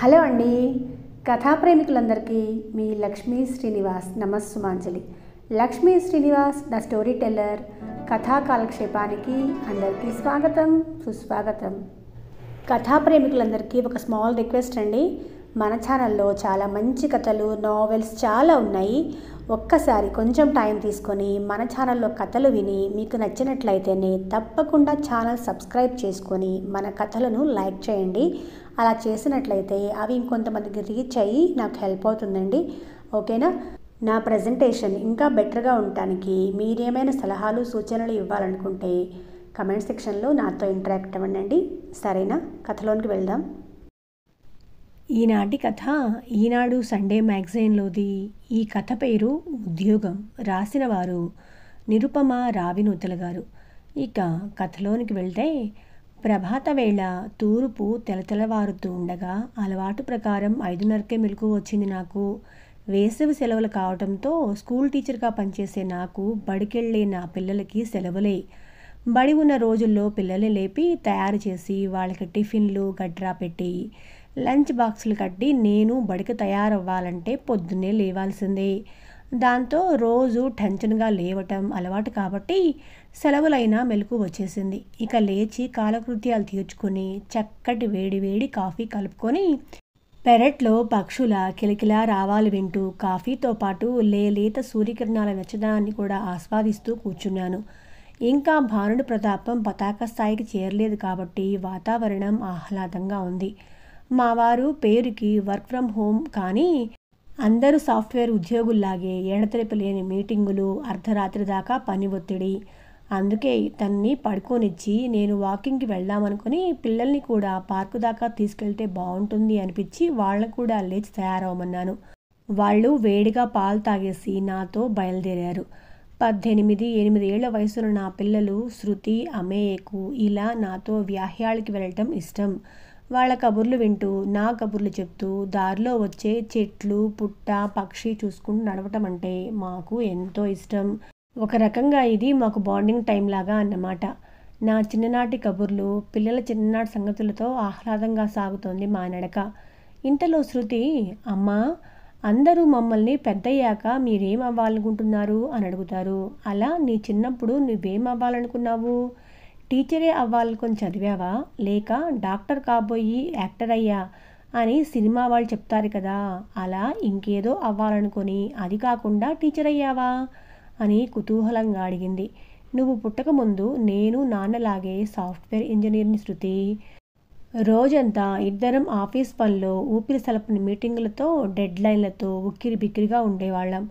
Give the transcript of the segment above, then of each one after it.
Hello అండి. కథా ప్రేమికులందరికీ మీ లక్ష్మీ శ్రీనివాస్ నమస్సుమాంజలి. Lakshmi Srinivas the story teller కథా కాలక్షేపానికి అందరికీ స్వాగతం, సుస్వాగతం. కథా ప్రేమికులందరికీ ఒక స్మాల్ రిక్వెస్ట్ అండి. మన ఛానల్లో చాలా మంచి కథలు, నావెల్స్ చాలా ఉన్నాయి. ఒక్కసారి కొంచెం టైం తీసుకొని మన ఛానల్లో కథలు విని మీకు నచ్చినట్లయితేనే తప్పకుండా ఛానల్ సబ్స్క్రైబ్ చేసుకొని మన కథలను లైక్ చేయండి. అలా చేసినట్లయితే అవి ఇంకొంతమందికి రీచ్ అయ్యి నాకు హెల్ప్ అవుతుందండి. ఓకేనా? నా ప్రజెంటేషన్ ఇంకా బెటర్గా ఉండటానికి మీరేమైనా సలహాలు, సూచనలు ఇవ్వాలనుకుంటే కమెంట్ సెక్షన్లో నాతో ఇంటరాక్ట్ అవ్వండి. సరేనా? కథలోనికి వెళ్దాం. ఈనాటి కథ ఈనాడు సండే మ్యాగజైన్లోది. ఈ కథ పేరు ఉద్యోగం. రాసిన వారు నిరుపమ రావినూతల గారు. ఇక కథలోనికి వెళ్తే, ప్రభాత వేళ తూర్పు తెలతెలవారుతూ ఉండగా అలవాటు ప్రకారం 5:30కే మెలకు వచ్చింది నాకు. వేసవి సెలవులు కావడంతో స్కూల్ టీచర్గా పనిచేసే నాకు బడికెళ్ళే నా పిల్లలకి సెలవులే. బడి ఉన్న రోజుల్లో పిల్లల్ని లేపి తయారు చేసి వాళ్ళకి టిఫిన్లు గట్రా పెట్టి లంచ్ బాక్సులు కట్టి నేను బడికి తయారవ్వాలంటే పొద్దున్నే లేవాల్సిందే. దాంతో రోజు టెన్షన్గా లేవటం అలవాటు కాబట్టి సెలవులైనా మెలకు వచ్చేసింది. ఇక లేచి కాలకృత్యాలు తీర్చుకొని చక్కటి వేడి కాఫీ కలుపుకొని పెరట్లో పక్షుల కిలకిలా రావాలు వింటూ కాఫీతో పాటు లేత సూర్యకిరణాల వెచ్చదనాన్ని కూడా ఆస్వాదిస్తూ కూర్చున్నాను. ఇంకా భానుడి ప్రతాపం పతాక స్థాయికి చేరలేదు కాబట్టి వాతావరణం ఆహ్లాదంగా ఉంది. మా వారు పేరుకి వర్క్ ఫ్రమ్ హోమ్, కానీ అందరూ సాఫ్ట్వేర్ ఉద్యోగుల్లాగే ఎడతెరిపి లేని మీటింగులు, అర్ధరాత్రి దాకా పని ఒత్తిడి. అందుకే తన్ని పడుకోనిచ్చి నేను వాకింగ్కి వెళ్దామనుకుని పిల్లల్ని కూడా పార్కు దాకా తీసుకెళ్తే బాగుంటుంది అనిపించి వాళ్ళని కూడా లేచి తయారవమన్నాను. వాళ్ళు వేడిగా పాలు తాగేసి నాతో బయలుదేరారు. 18-8 ఏళ్ల వయసున్న నా పిల్లలు శృతి, అమేయకు ఇలా నాతో వ్యాహ్యాలకి వెళ్ళటం ఇష్టం. వాళ్ళ కబుర్లు వింటూ నా కబుర్లు చెప్తూ దారిలో వచ్చే చెట్లు, పుట్ట, పక్షి చూసుకుంటూ నడవటం అంటే మాకు ఎంతో ఇష్టం. ఒక రకంగా ఇది మాకు బాండింగ్ టైం లాగా అన్నమాట. నా చిన్ననాటి కబుర్లు, పిల్లల చిన్ననాటి సంగతులతో ఆహ్లాదంగా సాగుతోంది మా నడక. ఇంతలో శృతి, అమ్మా, అందరూ మమ్మల్ని పెద్దయ్యాక మీరేం అవ్వాలనుకుంటున్నారు అని అడుగుతారు. అలా నీ చిన్నప్పుడు నువ్వేం అవ్వాలనుకున్నావు? టీచరే అవ్వాలనుకొని చదివావా, లేక డాక్టర్ కాబోయి యాక్టర్ అయ్యా అని సినిమా వాళ్ళు చెప్తారు కదా, అలా ఇంకేదో అవ్వాలనుకొని అది కాకుండా టీచర్ అయ్యావా అని కుతూహలంగా అడిగింది. నువ్వు పుట్టకముందు నేను నాన్నలాగే సాఫ్ట్వేర్ ఇంజనీర్ని శృతి. రోజంతా ఇద్దరం ఆఫీస్ పనిలో ఊపిరి సలపని మీటింగులతో, డెడ్ లైన్లతో ఉక్కిరి బిక్కిరిగా ఉండేవాళ్ళం.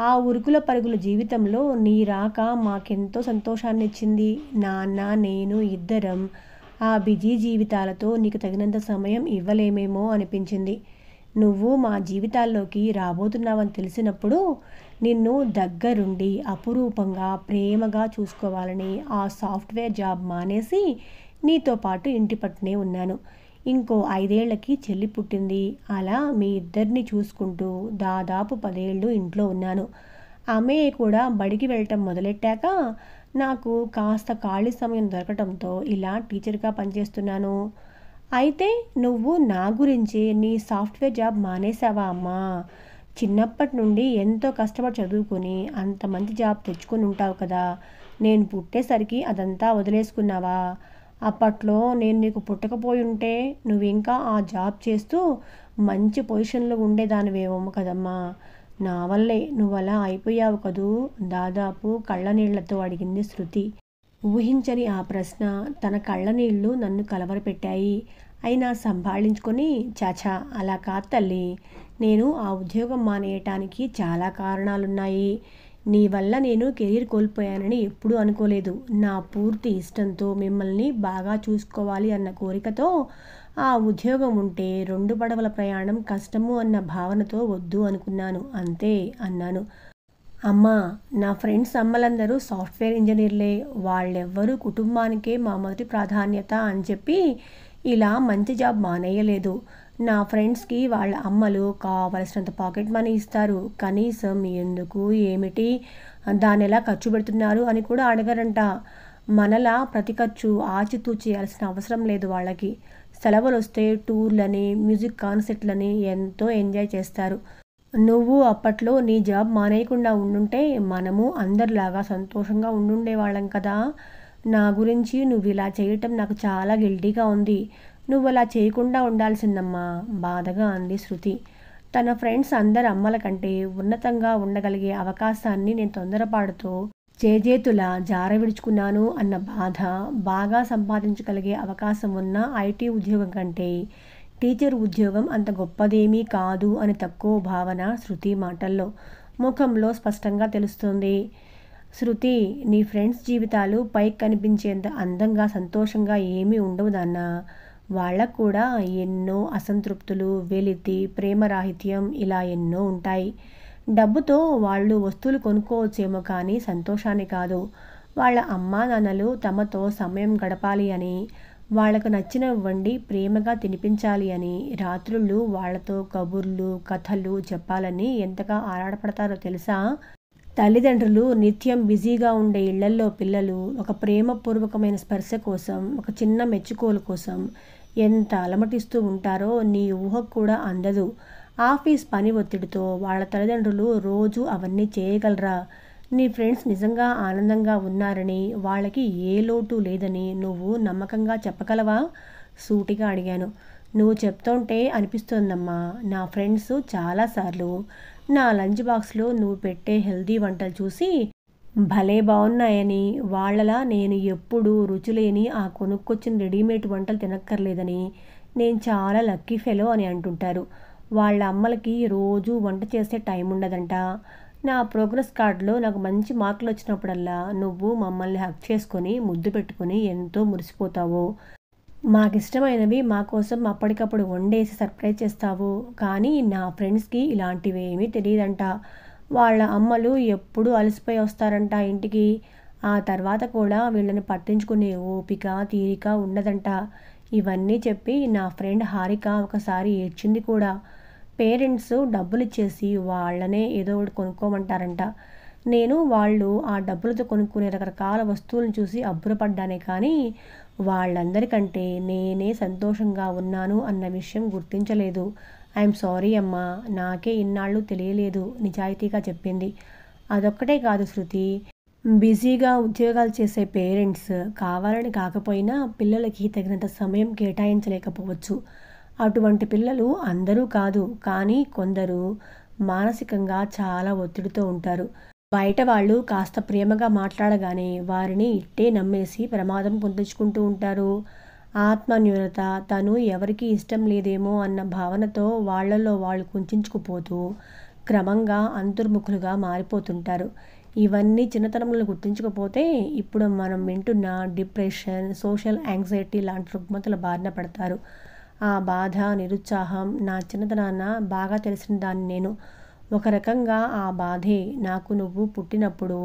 ఆ ఉరుకుల పరుగుల జీవితంలో నీ రాక మాకెంతో సంతోషాన్ని ఇచ్చింది. నాన్న, నేను ఇద్దరం ఆ బిజీ జీవితాలతో నీకు తగినంత సమయం ఇవ్వలేమేమో అనిపించింది. నువ్వు మా జీవితాల్లోకి రాబోతున్నావని తెలిసినప్పుడు నిన్ను దగ్గరుండి అపురూపంగా ప్రేమగా చూసుకోవాలని ఆ సాఫ్ట్వేర్ జాబ్ మానేసి నీతో పాటు ఇంటి పట్టునే ఉన్నాను. ఇంకో 5 ఏళ్లకి చెల్లి పుట్టింది. అలా మీ ఇద్దరిని చూసుకుంటూ దాదాపు 10 ఏళ్ళు ఇంట్లో ఉన్నాను. అమ్మయ్య కూడా బడికి వెళ్ళటం మొదలెట్టాక నాకు కాస్త ఖాళీ సమయం దొరకటంతో ఇలా టీచర్గా పనిచేస్తున్నాను. అయితే నువ్వు నా గురించి నీ సాఫ్ట్వేర్ జాబ్ మానేసావా అమ్మా? చిన్నప్పటి నుండి ఎంతో కష్టపడి చదువుకొని అంత మంచి జాబ్ తెచ్చుకొని ఉంటావు కదా, నేను పుట్టేసరికి అదంతా వదిలేసుకున్నావా? అప్పట్లో నేను నీకు పుట్టకపోయి ఉంటే నువ్వు ఇంకా ఆ జాబ్ చేస్తూ మంచి పొజిషన్లో ఉండేదానివేమో కదమ్మా. నా వల్లే నువ్వు అలా అయిపోయావు కదూ దాదాపు కళ్ళనీళ్లతో అడిగింది శృతి. ఊహించని ఆ ప్రశ్న తన కళ్ళనీళ్లు నన్ను కలవరపెట్టాయి. అయినా సంభాళించుకొని, చాచా అలా కాదు తల్లి, నేను ఆ ఉద్యోగం మానేయటానికి చాలా కారణాలున్నాయి. నీ వల్ల నేను కెరీర్ కోల్పోయానని ఎప్పుడూ అనుకోలేదు. నా పూర్తి ఇష్టంతో మిమ్మల్ని బాగా చూసుకోవాలి అన్న కోరికతో ఆ ఉద్యోగం ఉంటే 2 పడవల ప్రయాణం కష్టము అన్న భావనతో వద్దు అనుకున్నాను, అంతే అన్నాను. అమ్మా, నా ఫ్రెండ్స్ అమ్మలందరూ సాఫ్ట్వేర్ ఇంజనీర్లే. వాళ్ళెవ్వరూ కుటుంబానికే మా మొదటి ప్రాధాన్యత అని చెప్పి ఇలా మంచి జాబ్ మానేయలేదు. నా ఫ్రెండ్స్కి వాళ్ళ అమ్మలు కావలసినంత పాకెట్ మనీ ఇస్తారు. కనీసం ఎందుకు, ఏమిటి, దాన్ని ఎలా ఖర్చు పెడుతున్నారు అని కూడా అడగరంట. మనలా ప్రతి ఖర్చు ఆచితూ చేయాల్సిన అవసరం లేదు వాళ్ళకి. సెలవులొస్తే టూర్‌లని, మ్యూజిక్ కాన్సర్ట్‌లని ఎంతో ఎంజాయ్ చేస్తారు. నువ్వు అప్పట్లో నీ జాబ్ మానేయకుండా ఉండుంటే మనము అందరిలాగా సంతోషంగా ఉండుండేవాళ్ళం కదా! నా గురించి నువ్విలా చేయటం నాకు చాలా గిల్టీగా ఉంది. నువ్వలా చేయకుండా ఉండాల్సిందమ్మా బాధగా అంది శృతి. తన ఫ్రెండ్స్ అందరి అమ్మల కంటే ఉన్నతంగా ఉండగలిగే అవకాశాన్ని నేను తొందరపాటుతో చేజేతులా జారవిడుచుకున్నాను అన్న బాధ, బాగా సంపాదించగలిగే అవకాశం ఉన్న ఐటీ ఉద్యోగం కంటే టీచర్ ఉద్యోగం అంత గొప్పదేమీ కాదు అని తక్కువ భావన శృతి మాటల్లో, ముఖంలో స్పష్టంగా తెలుస్తోంది. శృతి, నీ ఫ్రెండ్స్ జీవితాలు పైకి కనిపించేంత అందంగా, సంతోషంగా ఏమీ ఉండవు నాన్నా. వాళ్ళకు కూడా ఎన్నో అసంతృప్తులు, వెలితి, ప్రేమరాహిత్యం ఇలా ఎన్నో ఉంటాయి. డబ్బుతో వాళ్ళు వస్తువులు కొనుక్కోవచ్చేమో కానీ సంతోషాన్ని కాదు. వాళ్ళ అమ్మానాన్నలు తమతో సమయం గడపాలి అని, వాళ్లకు నచ్చినవి వండి ప్రేమగా తినిపించాలి అని, రాత్రుళ్ళు వాళ్లతో కబుర్లు, కథలు చెప్పాలని ఎంతగా ఆరాటపడతారో తెలుసా? తల్లిదండ్రులు నిత్యం బిజీగా ఉండే ఇళ్లల్లో పిల్లలు ఒక ప్రేమపూర్వకమైన స్పర్శ కోసం, ఒక చిన్న మెచ్చుకోలు కోసం ఎంత అలమటిస్తూ ఉంటారో నీ ఊహకు కూడా అందదు. ఆఫీస్ పని ఒత్తిడితో వాళ్ళ తల్లిదండ్రులు రోజూ అవన్నీ చేయగలరా? నీ ఫ్రెండ్స్ నిజంగా ఆనందంగా ఉన్నారని, వాళ్ళకి ఏ లోటు లేదని నువ్వు నమ్మకంగా చెప్పగలవా? సూటిగా అడిగాను. నువ్వు చెప్తుంటే అనిపిస్తోందమ్మా, నా ఫ్రెండ్స్ చాలాసార్లు నా లంచ్ బాక్స్లో నువ్వు పెట్టే హెల్దీ వంటలు చూసి భలే బాగున్నాయని, వాళ్ళలా నేను ఎప్పుడూ రుచిలేని ఆ కొనుక్కొచ్చిన రెడీమేడ్ వంటలు తినక్కర్లేదని, నేను చాలా లక్కీ ఫెలో అని అంటుంటారు. వాళ్ళ అమ్మలకి రోజూ వంట చేసే టైం ఉండదంట. నా ప్రోగ్రెస్ కార్డులో నాకు మంచి మార్కులు వచ్చినప్పుడల్లా నువ్వు మమ్మల్ని హగ్ చేసుకొని ముద్దు పెట్టుకొని ఎంతో మురిసిపోతావు. మాకిష్టమైనవి మా కోసం అప్పటికప్పుడు వండేసి సర్ప్రైజ్ చేస్తావు. కానీ నా ఫ్రెండ్స్కి ఇలాంటివేమీ తెలియదంట. వాళ్ళ అమ్మలు ఎప్పుడూ అలసిపోయి వస్తారంట ఇంటికి. ఆ తర్వాత కూడా వీళ్ళని పట్టించుకునే ఓపిక, తీరిక ఉండదంట. ఇవన్నీ చెప్పి నా ఫ్రెండ్ హారిక ఒకసారి ఏడ్చింది కూడా. పేరెంట్స్ డబ్బులిచ్చేసి వాళ్ళనే ఏదో ఒకటి కొనుక్కోమంటారంట. నేను వాళ్ళు ఆ డబ్బులతో కొనుక్కునే రకరకాల వస్తువులను చూసి అబ్బురపడ్డానే కానీ వాళ్ళందరికంటే నేనే సంతోషంగా ఉన్నాను అన్న విషయం గుర్తించలేదు. ఐఎమ్ సారీ అమ్మా, నాకే ఇన్నాళ్ళు తెలియలేదు నిజాయితీగా చెప్పింది. అదొక్కటే కాదు శృతి, బిజీగా ఉద్యోగాలు చేసే పేరెంట్స్ కావాలని కాకపోయినా పిల్లలకి తగినంత సమయం కేటాయించలేకపోవచ్చు. అటువంటి పిల్లలు అందరూ కాదు, కానీ కొందరు మానసికంగా చాలా ఒత్తిడితో ఉంటారు. బయట వాళ్ళు కాస్త ప్రేమగా మాట్లాడగానే వారిని ఇట్టే నమ్మేసి ప్రమాదం పొందించుకుంటూ ఉంటారు. ఆత్మన్యూనత, తను ఎవరికి ఇష్టం లేదేమో అన్న భావనతో వాళ్లలో వాళ్ళు కుంచుకుపోతూ క్రమంగా అంతర్ముఖులుగా మారిపోతుంటారు. ఇవన్నీ చిన్నతనంలో గుర్తించకపోతే ఇప్పుడు మనం వింటున్న డిప్రెషన్, సోషల్ యాంగ్జైటీ లాంటి రుగ్మతల బారిన పడతారు. ఆ బాధ, నిరుత్సాహం నా చిన్నతనాన బాగా తెలిసిన దాన్ని నేను. ఒక రకంగా ఆ బాధే నాకు నువ్వు పుట్టినప్పుడు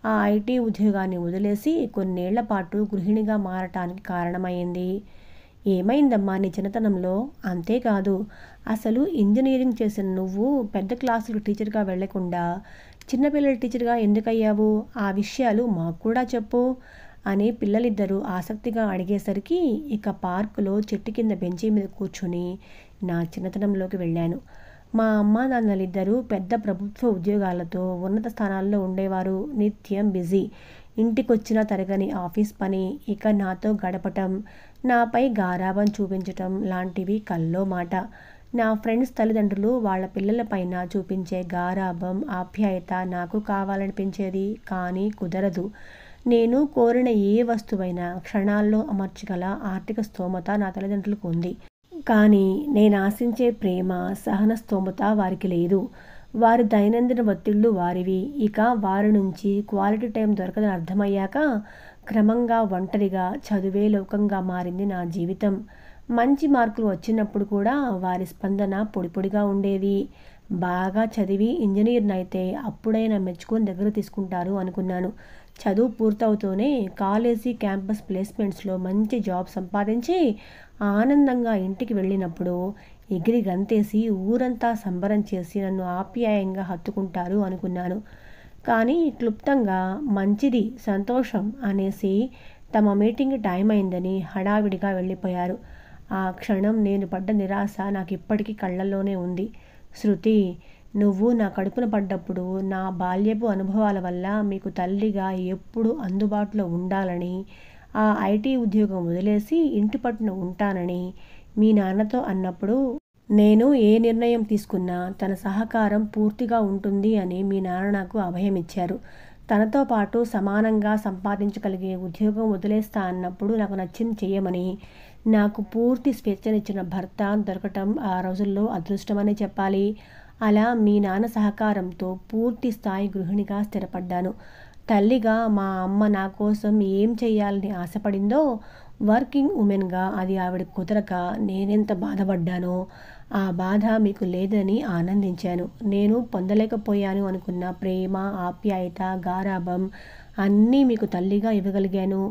ఆ ఐటీ ఉద్యోగాన్ని వదిలేసి కొన్నేళ్ల పాటు గృహిణిగా మారటానికి కారణమైంది. ఏమైందమ్మా నీ చిన్నతనంలో? అంతేకాదు, అసలు ఇంజనీరింగ్ చేసిన నువ్వు పెద్ద క్లాసులకు టీచర్గా వెళ్లకుండా చిన్నపిల్లల టీచర్గా ఎందుకయ్యావు? ఆ విషయాలు మాకు కూడా చెప్పు అని పిల్లలిద్దరూ ఆసక్తిగా అడిగేసరికి ఇక పార్కులో చెట్టు కింద బెంచీ మీద కూర్చుని నా చిన్నతనంలోకి వెళ్ళాను. మా అమ్మా నాన్నలిద్దరూ పెద్ద ప్రభుత్వ ఉద్యోగాలతో ఉన్నత స్థానాల్లో ఉండేవారు. నిత్యం బిజీ. ఇంటికొచ్చినా తరగని ఆఫీస్ పని, ఇక నాతో గడపటం, నాపై గారాబం చూపించటం లాంటివి కల్లో మాట. నా ఫ్రెండ్స్ తల్లిదండ్రులు వాళ్ళ పిల్లలపైన చూపించే గారాబం, ఆప్యాయత నాకు కావాలనిపించేది, కానీ కుదరదు. నేను కోరిన ఏ వస్తువైనా క్షణాల్లో అమర్చగల ఆర్థిక స్తోమత నా తల్లిదండ్రులకు ఉంది. కానీ నేను ఆశించే ప్రేమ, సహన స్తోమత వారికి లేదు. వారి దైనందిన ఒత్తిళ్లు వారివి. ఇక వారి నుంచి క్వాలిటీ టైం దొరకదని అర్థమయ్యాక క్రమంగా ఒంటరిగా, చదువే లోకంగా మారింది నా జీవితం. మంచి మార్కులు వచ్చినప్పుడు కూడా వారి స్పందన పొడిపొడిగా ఉండేది. బాగా చదివి ఇంజనీర్నైతే అప్పుడైనా మెచ్చుకొని దగ్గర తీసుకుంటారు అనుకున్నాను. చదువు పూర్తవుతూనే కాలేజీ క్యాంపస్ ప్లేస్మెంట్స్లో మంచి జాబ్ సంపాదించి ఆనందంగా ఇంటికి వెళ్ళినప్పుడు ఎగిరి గంతేసి ఊరంతా సంబరం చేసి నన్ను ఆప్యాయంగా హత్తుకుంటారు అనుకున్నాను. కానీ క్లుప్తంగా మంచిది, సంతోషం అనేసి తమ మీటింగ్ టైం అయిందని హడావిడిగా వెళ్ళిపోయారు. ఆ క్షణం నేను పడ్డ నిరాశ నాకు ఇప్పటికీ కళ్ళల్లోనే ఉంది. శృతి, నువ్వు నా కడుపున పడ్డప్పుడు నా బాల్యపు అనుభవాల వల్ల మీకు తల్లిగా ఎప్పుడు అందుబాటులో ఉండాలని, ఆ ఐటీ ఉద్యోగం వదిలేసి ఇంటి పట్టున ఉంటానని మీ నాన్నతో అన్నప్పుడు, నేను ఏ నిర్ణయం తీసుకున్నా తన సహకారం పూర్తిగా ఉంటుంది అని మీ నాన్న నాకు అభయమిచ్చారు. తనతో పాటు సమానంగా సంపాదించగలిగే ఉద్యోగం వదిలేస్తా అన్నప్పుడు నాకు నచ్చింది చెయ్యమని, నాకు పూర్తి స్వేచ్ఛనిచ్చిన భర్త దొరకటం ఆ రోజుల్లో అదృష్టమనే చెప్పాలి. అలా మీ నాన్న సహకారంతో పూర్తి స్థాయి గృహిణిగా స్థిరపడ్డాను. తల్లిగా మా అమ్మ నా కోసం ఏం చెయ్యాలని ఆశపడిందో, వర్కింగ్ ఉమెన్గా అది ఆవిడకి కుదరక నేనెంత బాధపడ్డానో, ఆ బాధ మీకు లేదని ఆనందించాను. నేను పొందలేకపోయాను అనుకున్న ప్రేమ, ఆప్యాయత, గారాబం అన్నీ మీకు తల్లిగా ఇవ్వగలిగాను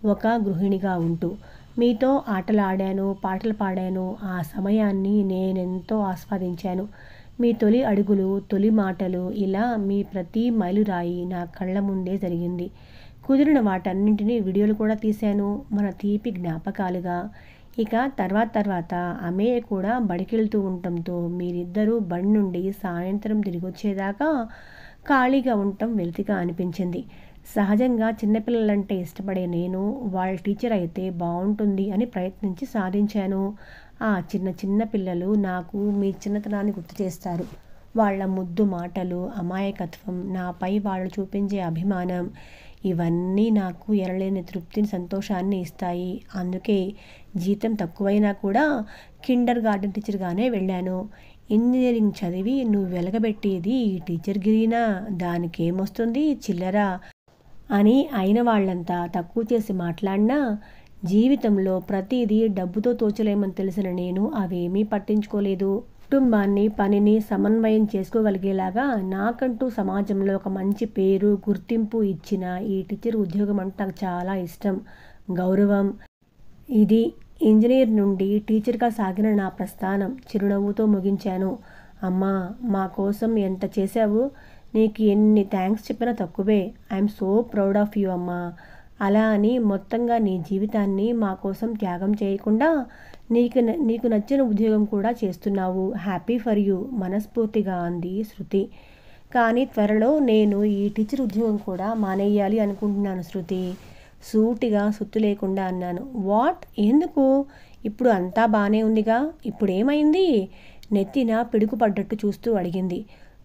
ఒక గృహిణిగా ఉంటూ. మీతో ఆటలాడాను, పాటలు పాడాను. ఆ సమయాన్ని నేనెంతో ఆస్వాదించాను. మీ తొలి అడుగులు, తొలి మాటలు, ఇలా మీ ప్రతి మైలురాయి నా కళ్ళ ముందే జరిగింది. కుదిరిన వాటన్నింటినీ వీడియోలు కూడా తీశాను, మన తీపి జ్ఞాపకాలుగా. ఇక తర్వాత అమేయ కూడా బడికెళ్తూ ఉండటంతో మీరిద్దరూ బడి నుండి సాయంత్రం తిరిగొచ్చేదాకా ఖాళీగా ఉండటం వెలితిగా అనిపించింది. సహజంగా చిన్నపిల్లలంటే ఇష్టపడే నేను వాళ్ళ టీచర్ అయితే బాగుంటుంది అని ప్రయత్నించి సాధించాను. ఆ చిన్న పిల్లలు నాకు మీ చిన్నతనాన్ని గుర్తు చేస్తారు. వాళ్ళ ముద్దు మాటలు, అమాయకత్వం, నాపై వాళ్ళు చూపించే అభిమానం, ఇవన్నీ నాకు ఎనలేని తృప్తిని, సంతోషాన్ని ఇస్తాయి. అందుకే జీతం తక్కువైనా కూడా కిండర్ గార్డెన్ టీచర్గానే వెళ్ళాను. ఇంజనీరింగ్ చదివి నువ్వు వెలగబెట్టేది ఈ టీచర్ గిరీనా, దానికేమొస్తుంది చిల్లర అని అయిన వాళ్ళంతా తక్కువ చేసి మాట్లాడినా, జీవితంలో ప్రతిదీ డబ్బుతో తోచలేమని తెలిసిన నేను అవేమీ పట్టించుకోలేదు. కుటుంబాన్ని, పనిని సమన్వయం చేసుకోగలిగేలాగా నాకంటూ సమాజంలో ఒక మంచి పేరు, గుర్తింపు ఇచ్చిన ఈ టీచర్ ఉద్యోగం అంటే నాకు చాలా ఇష్టం, గౌరవం. ఇది ఇంజనీర్ నుండి టీచర్గా సాగిన నా ప్రస్థానం. చిరునవ్వుతో ముగించాను. అమ్మా, మా కోసం ఎంత చేశావు, నీకు ఎన్ని థ్యాంక్స్ చెప్పినా తక్కువే. I'm so proud of you అమ్మా. అలా అని మొత్తంగా నీ జీవితాన్ని మా కోసం త్యాగం చేయకుండా నీకు నచ్చిన ఉద్యోగం కూడా చేస్తున్నావు. హ్యాపీ ఫర్ యూ, మనస్ఫూర్తిగా అంది శృతి. కానీ త్వరలో నేను ఈ టీచర్ ఉద్యోగం కూడా మానేయాలి అనుకుంటున్నాను శృతి, సూటిగా సుత్తు లేకుండా అన్నాను. వాట్, ఎందుకు? ఇప్పుడు అంతా బాగానే ఉందిగా, ఇప్పుడేమైంది? నెత్తిన పిడుగు పడ్డట్టు చూస్తూ అడిగింది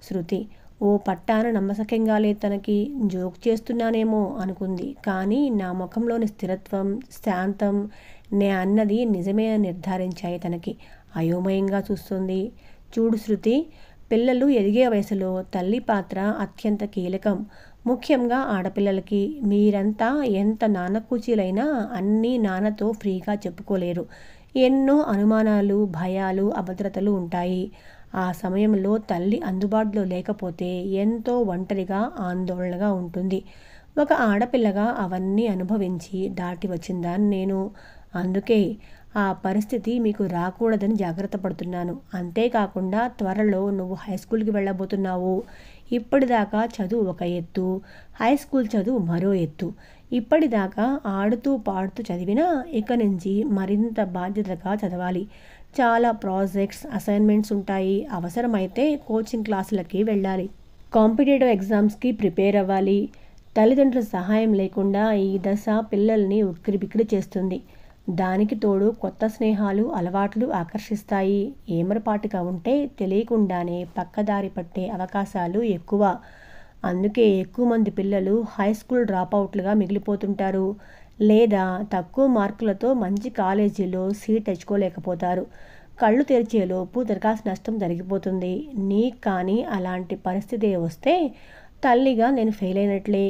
శృతి. ఓ పట్టాన నమ్మశక్యంగా లేదు తనకి. జోక్ చేస్తున్నానేమో అనుకుంది. కానీ నా ముఖంలోని స్థిరత్వం, శాంతం, నే అన్నది నిజమే అని నిర్ధారించాయి తనకి. అయోమయంగా చూస్తుంది. చూడు శృతి, పిల్లలు ఎదిగే వయసులో తల్లి పాత్ర అత్యంత కీలకం. ముఖ్యంగా ఆడపిల్లలకి. మీరంతా ఎంత నాన్నకూచీలైనా అన్నీ నాన్నతో ఫ్రీగా చెప్పుకోలేరు. ఎన్నో అనుమానాలు, భయాలు, అభద్రతలు ఉంటాయి. ఆ సమయంలో తల్లి అందుబాటులో లేకపోతే ఎంతో ఒంటరిగా, ఆందోళనగా ఉంటుంది. ఒక ఆడపిల్లగా అవన్నీ అనుభవించి దాటి వచ్చిందాన్ని నేను. అందుకే ఆ పరిస్థితి మీకు రాకూడదని జాగ్రత్త పడుతున్నాను. అంతేకాకుండా త్వరలో నువ్వు హై స్కూల్కి వెళ్ళబోతున్నావు. ఇప్పటిదాకా చదువు ఒక ఎత్తు, హై స్కూల్ చదువు మరో ఎత్తు. ఇప్పటిదాకా ఆడుతూ పాడుతూ చదివినా ఇక నుంచి మరింత బాధ్యతగా చదవాలి. చాలా ప్రాజెక్ట్స్, అసైన్మెంట్స్ ఉంటాయి. అవసరమైతే కోచింగ్ క్లాసులకి వెళ్ళాలి. కాంపిటేటివ్ ఎగ్జామ్స్కి ప్రిపేర్ అవ్వాలి. తల్లిదండ్రుల సహాయం లేకుండా ఈ దశ పిల్లల్ని ఉక్కిరిబిక్కిరి చేస్తుంది. దానికి తోడు కొత్త స్నేహాలు, అలవాట్లు ఆకర్షిస్తాయి. ఏమరపాటుగా ఉంటే తెలియకుండానే పక్కదారి పట్టే అవకాశాలు ఎక్కువ. అందుకే ఎక్కువ మంది పిల్లలు హై స్కూల్ డ్రాపౌట్లుగా మిగిలిపోతుంటారు, లేదా తక్కువ మార్కులతో మంచి కాలేజీలో సీట్ తెచ్చుకోలేకపోతారు. కళ్ళు తెరిచేలోపు దరఖాస్తు నష్టం జరిగిపోతుంది. నీకు కానీ అలాంటి పరిస్థితి వస్తే తల్లిగా నేను ఫెయిల్ అయినట్లే.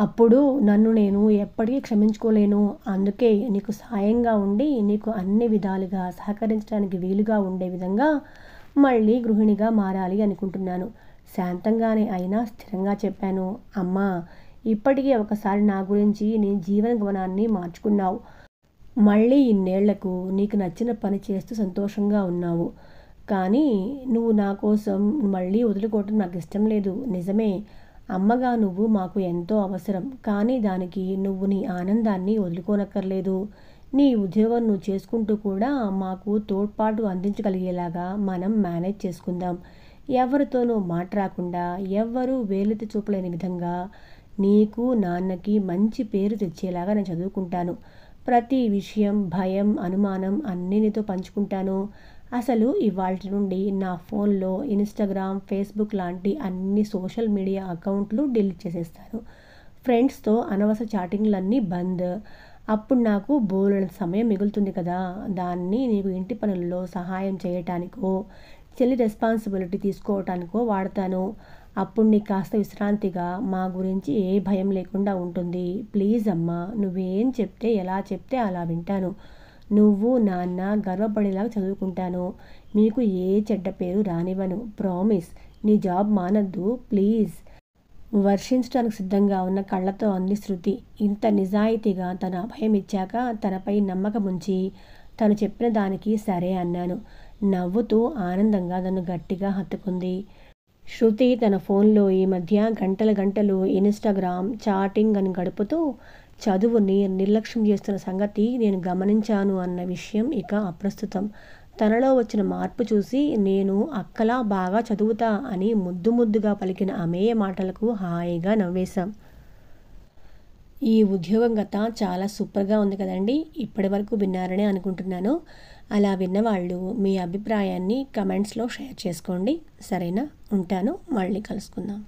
అప్పుడు నన్ను నేను ఎప్పటికీ క్షమించుకోలేను. అందుకే నీకు సాయంగా ఉండి, నీకు అన్ని విధాలుగా సహకరించడానికి వీలుగా ఉండే విధంగా మళ్ళీ గృహిణిగా మారాలి అనుకుంటున్నాను. శాంతంగానే అయినా స్థిరంగా చెప్పాను. అమ్మా, ఇప్పటికే ఒకసారి నా గురించి నీ జీవన గమనాన్ని మార్చుకున్నావు. మళ్ళీ ఇన్నేళ్లకు నీకు నచ్చిన పని చేస్తూ సంతోషంగా ఉన్నావు. కానీ నువ్వు నా కోసం మళ్ళీ వదులుకోవటం నాకు ఇష్టం లేదు. నిజమే, అమ్మగా నువ్వు మాకు ఎంతో అవసరం. కానీ దానికి నువ్వు నీ ఆనందాన్ని వదులుకోనక్కర్లేదు. నీ ఉద్యోగం నువ్వు చేసుకుంటూ కూడా మాకు తోడ్పాటు అందించగలిగేలాగా మనం మేనేజ్ చేసుకుందాం. ఎవరితోనూ మాట రాకుండా, ఎవ్వరూ వేలెత్తి చూపలేని విధంగా నీకు, నాన్నకి మంచి పేరు తెచ్చేలాగా నేను చదువుకుంటాను. ప్రతి విషయం, భయం, అనుమానం అన్నీ నీతో పంచుకుంటాను. అసలు ఇవాల్టి నుండి నా ఫోన్లో ఇన్‌స్టాగ్రామ్, ఫేస్‌బుక్ లాంటి అన్ని సోషల్ మీడియా అకౌంట్లు డిలీట్ చేసేస్తాను. ఫ్రెండ్స్‌తో అనవసర చాటింగ్‌లన్నీ బంద్. అప్పుడు నాకు బోలెడంత సమయం మిగులుతుంది కదా! దాన్ని నీకు ఇంటి పనుల్లో సహాయం చేయటానికో, చెల్లి రెస్పాన్సిబిలిటీ తీసుకోవటానికో వాడతాను. అప్పుడు నీకు కాస్త విశ్రాంతిగా మా గురించి ఏ భయం లేకుండా ఉంటుంది. ప్లీజ్ అమ్మా! నువ్వేం చెప్తే, ఎలా చెప్తే అలా వింటాను. నువ్వు, నాన్న గర్వపడేలాగా చదువుకుంటాను. మీకు ఏ చెడ్డ పేరు రానివ్వను. ప్రామిస్. నీ జాబ్ మానొద్దు ప్లీజ్. వర్షించటానికి సిద్ధంగా ఉన్న కళ్ళతో అంది శృతి. ఇంత నిజాయితీగా తను అభయం ఇచ్చాక తనపై నమ్మకముంచి తను చెప్పిన దానికి సరే అన్నాను. నవ్వుతూ ఆనందంగా నన్ను గట్టిగా హత్తుకుంది. శృతి తన ఫోన్లో ఈ మధ్య గంటలు గంటలు ఇన్‌స్టాగ్రామ్, చాటింగ్ అని గడుపుతూ చదువుని నిర్లక్ష్యం చేస్తున్న సంగతి నేను గమనించాను అన్న విషయం ఇక అప్రస్తుతం. తనలో వచ్చిన మార్పు చూసి నేను అక్కలా బాగా చదువుతా అని ముద్దు ముద్దుగా పలికిన అమేయ మాటలకు హాయిగా నవ్వేశాం. ఈ ఉద్యోగం కథ చాలా సూపర్గా ఉంది కదండి. ఇప్పటి వరకు విన్నారని అనుకుంటున్నాను. అలా విన్నవాళ్ళు మీ అభిప్రాయాన్ని కమెంట్స్లో షేర్ చేసుకోండి. సరేనా? ఉంటాను. మళ్ళీ కలుసుకుందాం.